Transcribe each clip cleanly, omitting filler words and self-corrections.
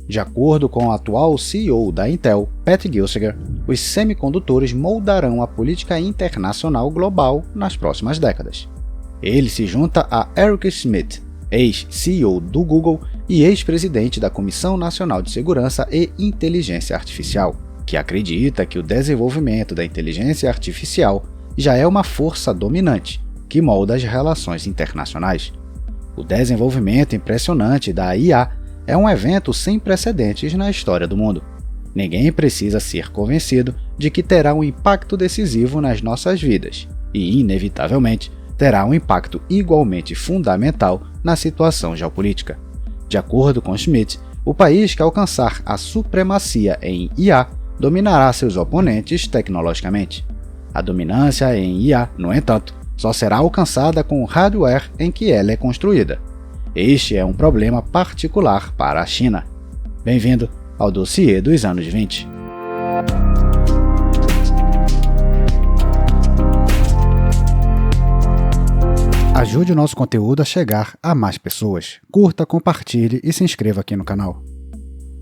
De acordo com o atual CEO da Intel, Pat Gelsinger, os semicondutores moldarão a política internacional global nas próximas décadas. Ele se junta a Eric Schmidt, ex-CEO do Google e ex-presidente da Comissão Nacional de Segurança e Inteligência Artificial, que acredita que o desenvolvimento da inteligência artificial já é uma força dominante que molda as relações internacionais. O desenvolvimento impressionante da IA é um evento sem precedentes na história do mundo. Ninguém precisa ser convencido de que terá um impacto decisivo nas nossas vidas e, inevitavelmente, terá um impacto igualmente fundamental na situação geopolítica. De acordo com Schmidt, o país que alcançar a supremacia em IA dominará seus oponentes tecnologicamente. A dominância em IA, no entanto, só será alcançada com o hardware em que ela é construída. Este é um problema particular para a China. Bem-vindo ao dossiê dos anos 20. Ajude o nosso conteúdo a chegar a mais pessoas. Curta, compartilhe e se inscreva aqui no canal.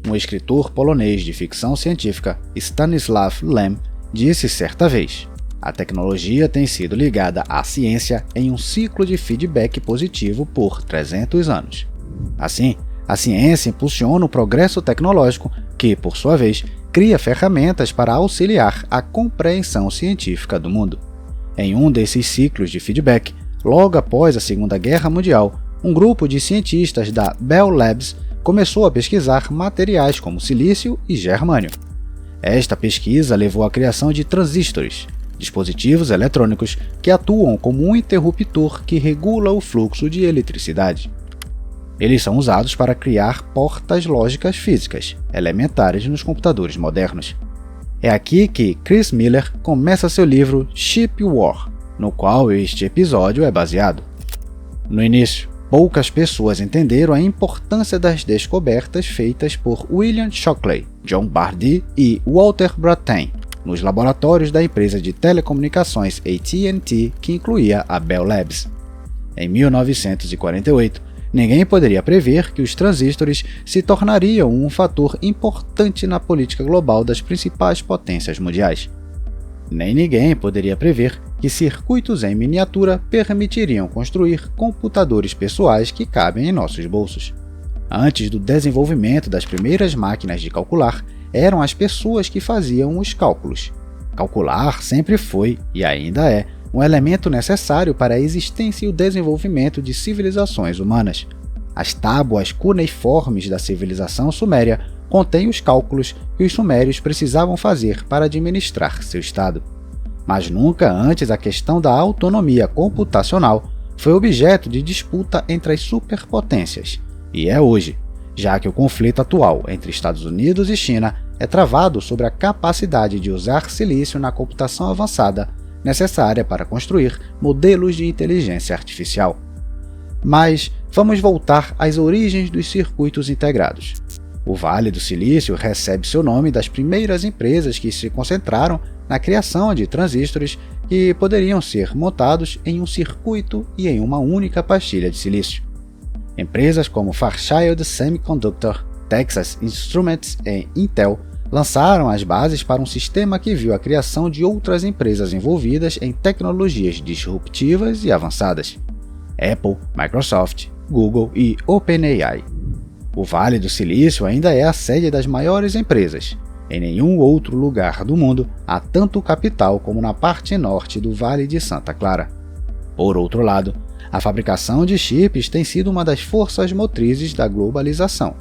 Um escritor polonês de ficção científica, Stanisław Lem, disse certa vez: a tecnologia tem sido ligada à ciência em um ciclo de feedback positivo por 300 anos. Assim, a ciência impulsiona o progresso tecnológico que, por sua vez, cria ferramentas para auxiliar a compreensão científica do mundo. Em um desses ciclos de feedback, logo após a Segunda Guerra Mundial, um grupo de cientistas da Bell Labs começou a pesquisar materiais como silício e germânio. Esta pesquisa levou à criação de transistores, dispositivos eletrônicos que atuam como um interruptor que regula o fluxo de eletricidade. Eles são usados para criar portas lógicas físicas, elementares nos computadores modernos. É aqui que Chris Miller começa seu livro Chip War, no qual este episódio é baseado. No início, poucas pessoas entenderam a importância das descobertas feitas por William Shockley, John Bardi e Walter Brattain nos laboratórios da empresa de telecomunicações AT&T, que incluía a Bell Labs. Em 1948, ninguém poderia prever que os transistores se tornariam um fator importante na política global das principais potências mundiais. Nem ninguém poderia prever que circuitos em miniatura permitiriam construir computadores pessoais que cabem em nossos bolsos. Antes do desenvolvimento das primeiras máquinas de calcular, eram as pessoas que faziam os cálculos. Calcular sempre foi, e ainda é, um elemento necessário para a existência e o desenvolvimento de civilizações humanas. As tábuas cuneiformes da civilização suméria contêm os cálculos que os sumérios precisavam fazer para administrar seu estado. Mas nunca antes a questão da autonomia computacional foi objeto de disputa entre as superpotências, e é hoje, já que o conflito atual entre Estados Unidos e China é travado sobre a capacidade de usar silício na computação avançada necessária para construir modelos de inteligência artificial. Mas vamos voltar às origens dos circuitos integrados. O Vale do Silício recebe seu nome das primeiras empresas que se concentraram na criação de transistores que poderiam ser montados em um circuito e em uma única pastilha de silício. Empresas como Fairchild Semiconductor, Texas Instruments e Intel lançaram as bases para um sistema que viu a criação de outras empresas envolvidas em tecnologias disruptivas e avançadas: Apple, Microsoft, Google e OpenAI. O Vale do Silício ainda é a sede das maiores empresas. Em nenhum outro lugar do mundo há tanto capital como na parte norte do Vale de Santa Clara. Por outro lado, a fabricação de chips tem sido uma das forças motrizes da globalização.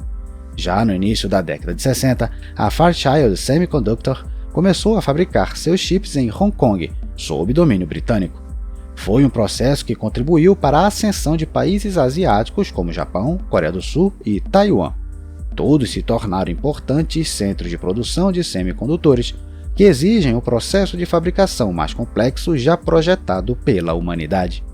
Já no início da década de 60, a Fairchild Semiconductor começou a fabricar seus chips em Hong Kong, sob domínio britânico. Foi um processo que contribuiu para a ascensão de países asiáticos como Japão, Coreia do Sul e Taiwan. Todos se tornaram importantes centros de produção de semicondutores que exigem o processo de fabricação mais complexo já projetado pela humanidade.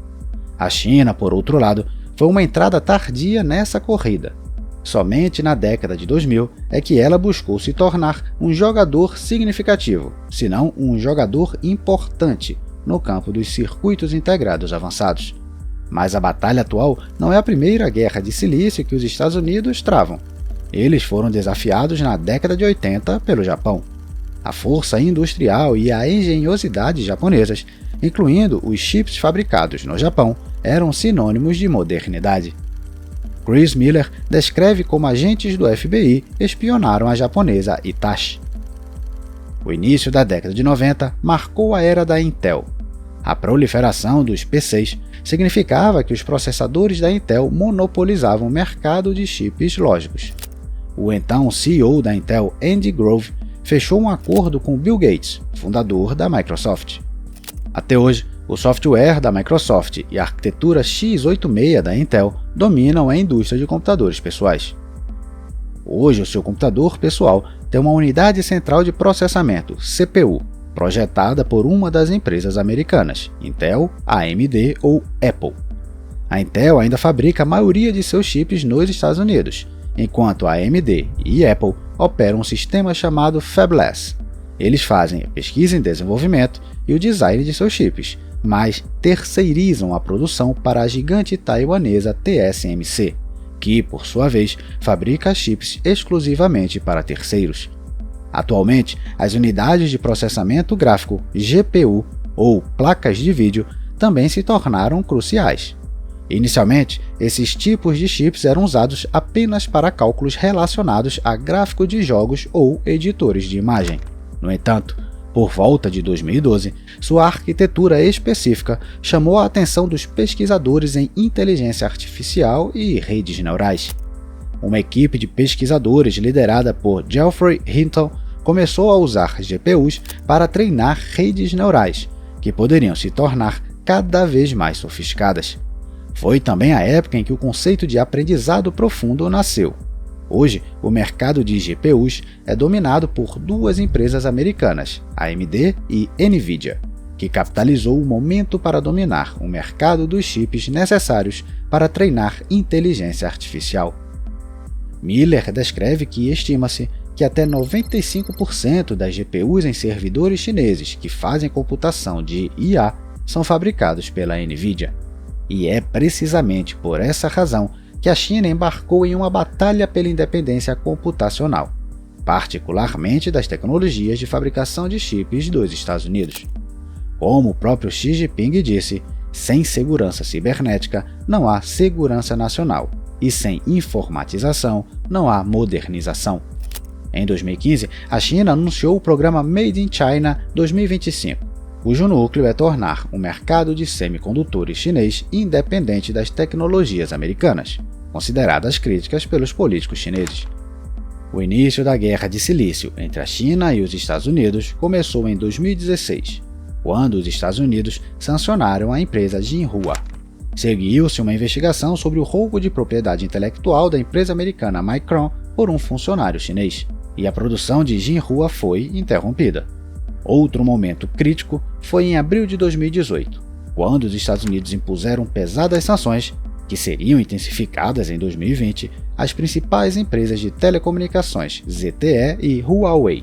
A China, por outro lado, foi uma entrada tardia nessa corrida. Somente na década de 2000 é que ela buscou se tornar um jogador significativo, se não um jogador importante, no campo dos circuitos integrados avançados. Mas a batalha atual não é a primeira guerra de silício que os Estados Unidos travam. Eles foram desafiados na década de 80 pelo Japão. A força industrial e a engenhosidade japonesas, incluindo os chips fabricados no Japão, eram sinônimos de modernidade. Chris Miller descreve como agentes do FBI espionaram a japonesa Hitachi. O início da década de 90 marcou a era da Intel. A proliferação dos PCs significava que os processadores da Intel monopolizavam o mercado de chips lógicos. O então CEO da Intel, Andy Grove, fechou um acordo com Bill Gates, fundador da Microsoft. Até hoje, o software da Microsoft e a arquitetura x86 da Intel dominam a indústria de computadores pessoais. Hoje, o seu computador pessoal tem uma unidade central de processamento, CPU, projetada por uma das empresas americanas, Intel, AMD ou Apple. A Intel ainda fabrica a maioria de seus chips nos Estados Unidos, enquanto a AMD e Apple operam um sistema chamado Fabless. Eles fazem a pesquisa em desenvolvimento e o design de seus chips, mas terceirizam a produção para a gigante taiwanesa TSMC, que, por sua vez, fabrica chips exclusivamente para terceiros. Atualmente, as unidades de processamento gráfico GPU ou placas de vídeo também se tornaram cruciais. Inicialmente, esses tipos de chips eram usados apenas para cálculos relacionados a gráfico de jogos ou editores de imagem. No entanto, por volta de 2012, sua arquitetura específica chamou a atenção dos pesquisadores em inteligência artificial e redes neurais. Uma equipe de pesquisadores liderada por Geoffrey Hinton começou a usar GPUs para treinar redes neurais, que poderiam se tornar cada vez mais sofisticadas. Foi também a época em que o conceito de aprendizado profundo nasceu. Hoje, o mercado de GPUs é dominado por duas empresas americanas, AMD e Nvidia, que capitalizou o momento para dominar o mercado dos chips necessários para treinar inteligência artificial. Miller descreve que estima-se que até 95% das GPUs em servidores chineses que fazem computação de IA são fabricados pela Nvidia. E é precisamente por essa razão que a China embarcou em uma batalha pela independência computacional, particularmente das tecnologias de fabricação de chips dos Estados Unidos. Como o próprio Xi Jinping disse, sem segurança cibernética não há segurança nacional, e sem informatização não há modernização. Em 2015, a China anunciou o programa Made in China 2025, cujo núcleo é tornar o mercado de semicondutores chinês independente das tecnologias americanas, consideradas críticas pelos políticos chineses. O início da Guerra de Silício entre a China e os Estados Unidos começou em 2016, quando os Estados Unidos sancionaram a empresa Jinhua. Seguiu-se uma investigação sobre o roubo de propriedade intelectual da empresa americana Micron por um funcionário chinês, e a produção de Jinhua foi interrompida. Outro momento crítico foi em abril de 2018, quando os Estados Unidos impuseram pesadas sanções, que seriam intensificadas em 2020, às principais empresas de telecomunicações ZTE e Huawei.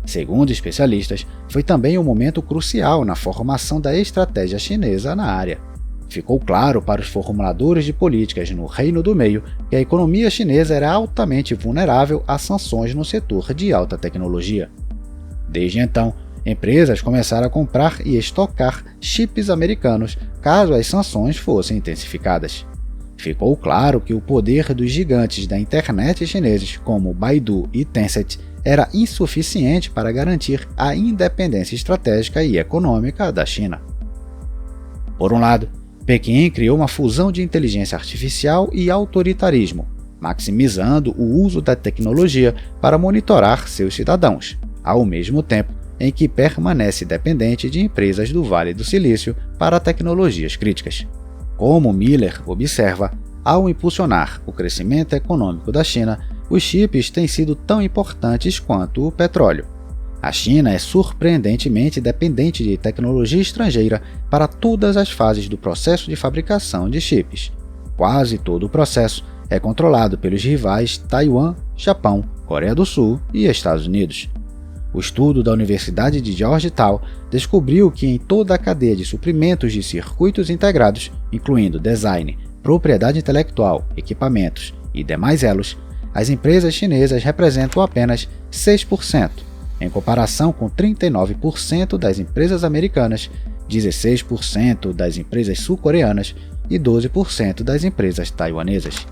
Segundo especialistas, foi também um momento crucial na formação da estratégia chinesa na área. Ficou claro para os formuladores de políticas no Reino do Meio que a economia chinesa era altamente vulnerável a sanções no setor de alta tecnologia. Desde então, empresas começaram a comprar e estocar chips americanos caso as sanções fossem intensificadas. Ficou claro que o poder dos gigantes da internet chineses, como Baidu e Tencent, era insuficiente para garantir a independência estratégica e econômica da China. Por um lado, Pequim criou uma fusão de inteligência artificial e autoritarismo, maximizando o uso da tecnologia para monitorar seus cidadãos, ao mesmo tempo em que permanece dependente de empresas do Vale do Silício para tecnologias críticas. Como Miller observa, ao impulsionar o crescimento econômico da China, os chips têm sido tão importantes quanto o petróleo. A China é surpreendentemente dependente de tecnologia estrangeira para todas as fases do processo de fabricação de chips. Quase todo o processo é controlado pelos rivais Taiwan, Japão, Coreia do Sul e Estados Unidos. O estudo da Universidade de Georgetown descobriu que em toda a cadeia de suprimentos de circuitos integrados, incluindo design, propriedade intelectual, equipamentos e demais elos, as empresas chinesas representam apenas 6%, em comparação com 39% das empresas americanas, 16% das empresas sul-coreanas e 12% das empresas taiwanesas.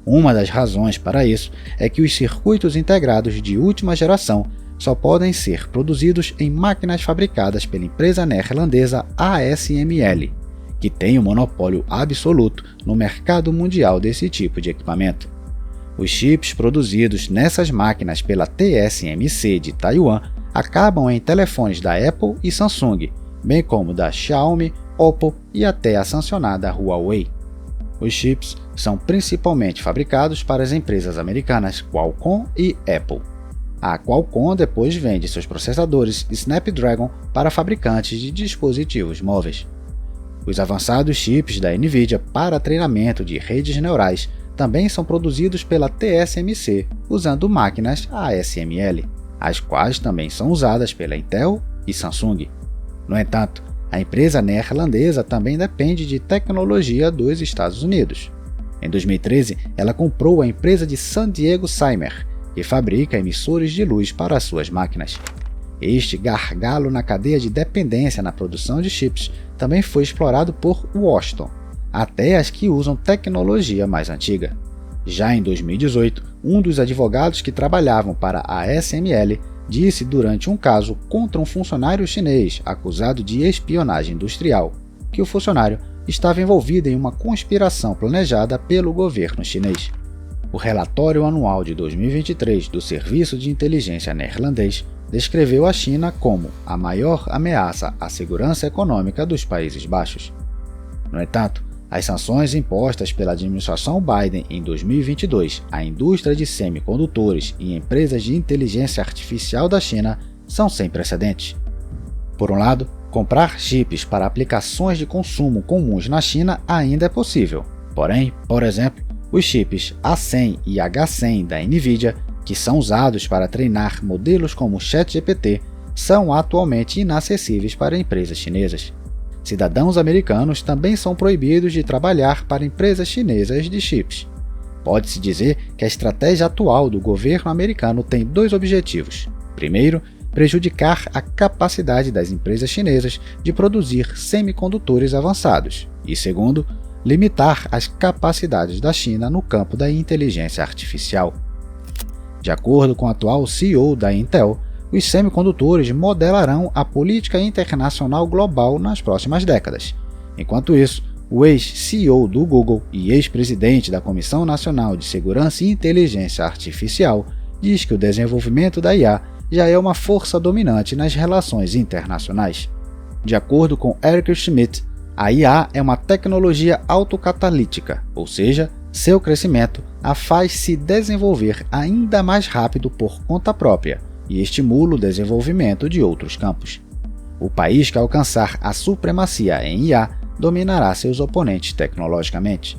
Uma das razões para isso é que os circuitos integrados de última geração só podem ser produzidos em máquinas fabricadas pela empresa neerlandesa ASML, que tem um monopólio absoluto no mercado mundial desse tipo de equipamento. Os chips produzidos nessas máquinas pela TSMC de Taiwan acabam em telefones da Apple e Samsung, bem como da Xiaomi, Oppo e até a sancionada Huawei. Os chips são principalmente fabricados para as empresas americanas Qualcomm e Apple. A Qualcomm depois vende seus processadores Snapdragon para fabricantes de dispositivos móveis. Os avançados chips da NVIDIA para treinamento de redes neurais também são produzidos pela TSMC, usando máquinas ASML, as quais também são usadas pela Intel e Samsung. No entanto, a empresa neerlandesa também depende de tecnologia dos Estados Unidos. Em 2013, ela comprou a empresa de San Diego Cymer, que fabrica emissores de luz para suas máquinas. Este gargalo na cadeia de dependência na produção de chips também foi explorado por Washington, até as que usam tecnologia mais antiga. Já em 2018, um dos advogados que trabalhavam para a ASML disse durante um caso contra um funcionário chinês acusado de espionagem industrial que o funcionário estava envolvido em uma conspiração planejada pelo governo chinês. O relatório anual de 2023 do Serviço de Inteligência neerlandês descreveu a China como a maior ameaça à segurança econômica dos Países Baixos. No entanto, as sanções impostas pela administração Biden em 2022 à indústria de semicondutores e empresas de inteligência artificial da China são sem precedentes. Por um lado, comprar chips para aplicações de consumo comuns na China ainda é possível. Porém, por exemplo, os chips A100 e H100 da NVIDIA, que são usados para treinar modelos como o ChatGPT, são atualmente inacessíveis para empresas chinesas. Cidadãos americanos também são proibidos de trabalhar para empresas chinesas de chips. Pode-se dizer que a estratégia atual do governo americano tem dois objetivos. Primeiro, prejudicar a capacidade das empresas chinesas de produzir semicondutores avançados. E segundo, limitar as capacidades da China no campo da inteligência artificial. De acordo com o atual CEO da Intel, os semicondutores modelarão a política internacional global nas próximas décadas. Enquanto isso, o ex-CEO do Google e ex-presidente da Comissão Nacional de Segurança e Inteligência Artificial diz que o desenvolvimento da IA já é uma força dominante nas relações internacionais. De acordo com Eric Schmidt, a IA é uma tecnologia autocatalítica, ou seja, seu crescimento a faz se desenvolver ainda mais rápido por conta própria e estimula o desenvolvimento de outros campos. O país que alcançar a supremacia em IA dominará seus oponentes tecnologicamente.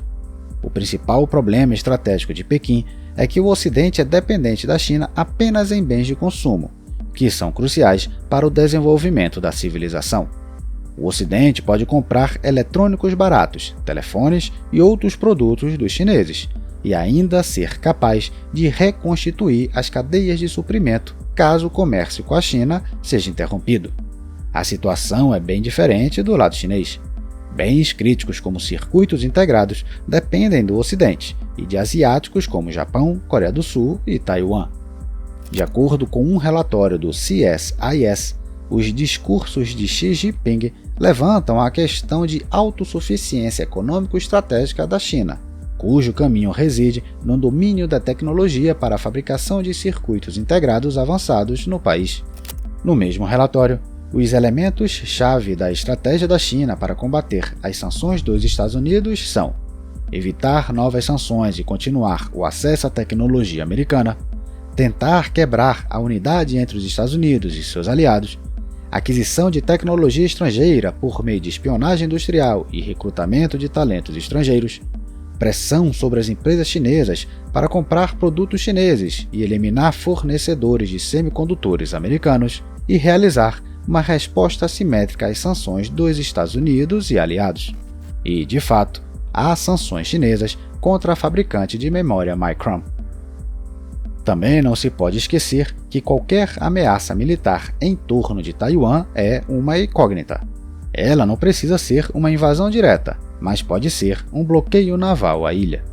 O principal problema estratégico de Pequim é que o Ocidente é dependente da China apenas em bens de consumo, que são cruciais para o desenvolvimento da civilização. O Ocidente pode comprar eletrônicos baratos, telefones e outros produtos dos chineses, e ainda ser capaz de reconstituir as cadeias de suprimento caso o comércio com a China seja interrompido. A situação é bem diferente do lado chinês. Bens críticos como circuitos integrados dependem do Ocidente e de asiáticos como Japão, Coreia do Sul e Taiwan. De acordo com um relatório do CSIS, os discursos de Xi Jinping levantam a questão de autossuficiência econômico-estratégica da China, cujo caminho reside no domínio da tecnologia para a fabricação de circuitos integrados avançados no país. No mesmo relatório, os elementos-chave da estratégia da China para combater as sanções dos Estados Unidos são evitar novas sanções e continuar o acesso à tecnologia americana, tentar quebrar a unidade entre os Estados Unidos e seus aliados, aquisição de tecnologia estrangeira por meio de espionagem industrial e recrutamento de talentos estrangeiros, pressão sobre as empresas chinesas para comprar produtos chineses e eliminar fornecedores de semicondutores americanos e realizar uma resposta assimétrica às sanções dos Estados Unidos e aliados. E, de fato, há sanções chinesas contra a fabricante de memória Micron. Também não se pode esquecer que qualquer ameaça militar em torno de Taiwan é uma incógnita. Ela não precisa ser uma invasão direta, mas pode ser um bloqueio naval à ilha.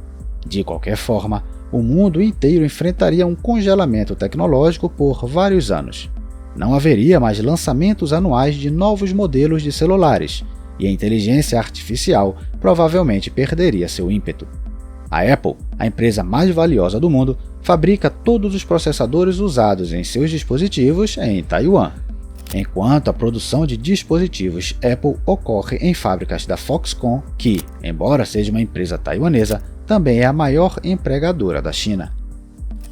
De qualquer forma, o mundo inteiro enfrentaria um congelamento tecnológico por vários anos. Não haveria mais lançamentos anuais de novos modelos de celulares, e a inteligência artificial provavelmente perderia seu ímpeto. A Apple, a empresa mais valiosa do mundo, fabrica todos os processadores usados em seus dispositivos em Taiwan, enquanto a produção de dispositivos Apple ocorre em fábricas da Foxconn, que, embora seja uma empresa taiwanesa, também é a maior empregadora da China.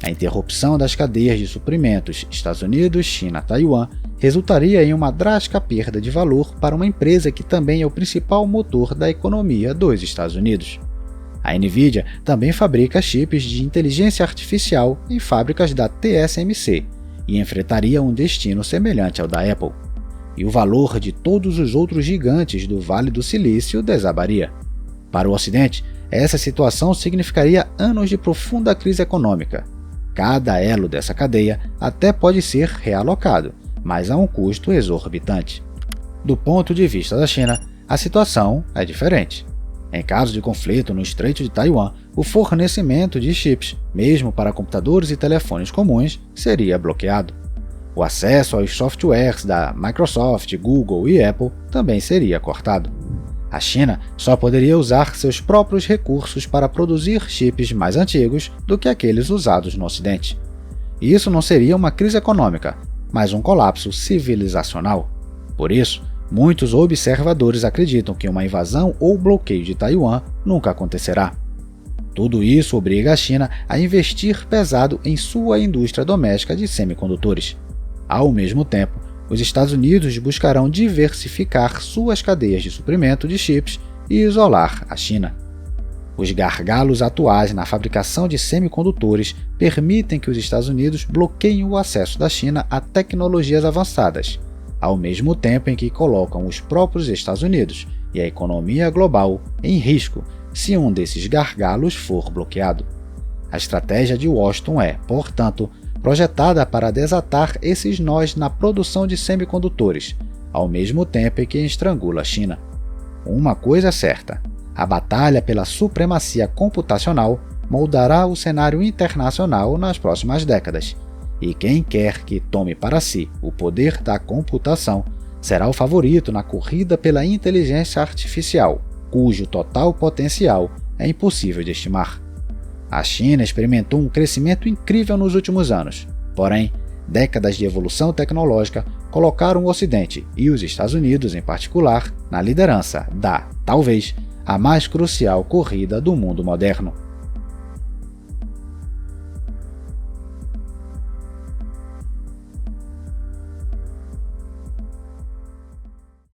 A interrupção das cadeias de suprimentos Estados Unidos, China, Taiwan resultaria em uma drástica perda de valor para uma empresa que também é o principal motor da economia dos Estados Unidos. A Nvidia também fabrica chips de inteligência artificial em fábricas da TSMC e enfrentaria um destino semelhante ao da Apple. E o valor de todos os outros gigantes do Vale do Silício desabaria. Para o Ocidente, essa situação significaria anos de profunda crise econômica. Cada elo dessa cadeia até pode ser realocado, mas a um custo exorbitante. Do ponto de vista da China, a situação é diferente. Em caso de conflito no Estreito de Taiwan, o fornecimento de chips, mesmo para computadores e telefones comuns, seria bloqueado. O acesso aos softwares da Microsoft, Google e Apple também seria cortado. A China só poderia usar seus próprios recursos para produzir chips mais antigos do que aqueles usados no Ocidente. Isso não seria uma crise econômica, mas um colapso civilizacional. Por isso, muitos observadores acreditam que uma invasão ou bloqueio de Taiwan nunca acontecerá. Tudo isso obriga a China a investir pesado em sua indústria doméstica de semicondutores. Ao mesmo tempo, os Estados Unidos buscarão diversificar suas cadeias de suprimento de chips e isolar a China. Os gargalos atuais na fabricação de semicondutores permitem que os Estados Unidos bloqueiem o acesso da China a tecnologias avançadas, ao mesmo tempo em que colocam os próprios Estados Unidos e a economia global em risco se um desses gargalos for bloqueado. A estratégia de Washington é, portanto, projetada para desatar esses nós na produção de semicondutores, ao mesmo tempo em que estrangula a China. Uma coisa é certa: a batalha pela supremacia computacional moldará o cenário internacional nas próximas décadas, e quem quer que tome para si o poder da computação será o favorito na corrida pela inteligência artificial, cujo total potencial é impossível de estimar. A China experimentou um crescimento incrível nos últimos anos, porém, décadas de evolução tecnológica colocaram o Ocidente, e os Estados Unidos em particular, na liderança da, talvez, a mais crucial corrida do mundo moderno.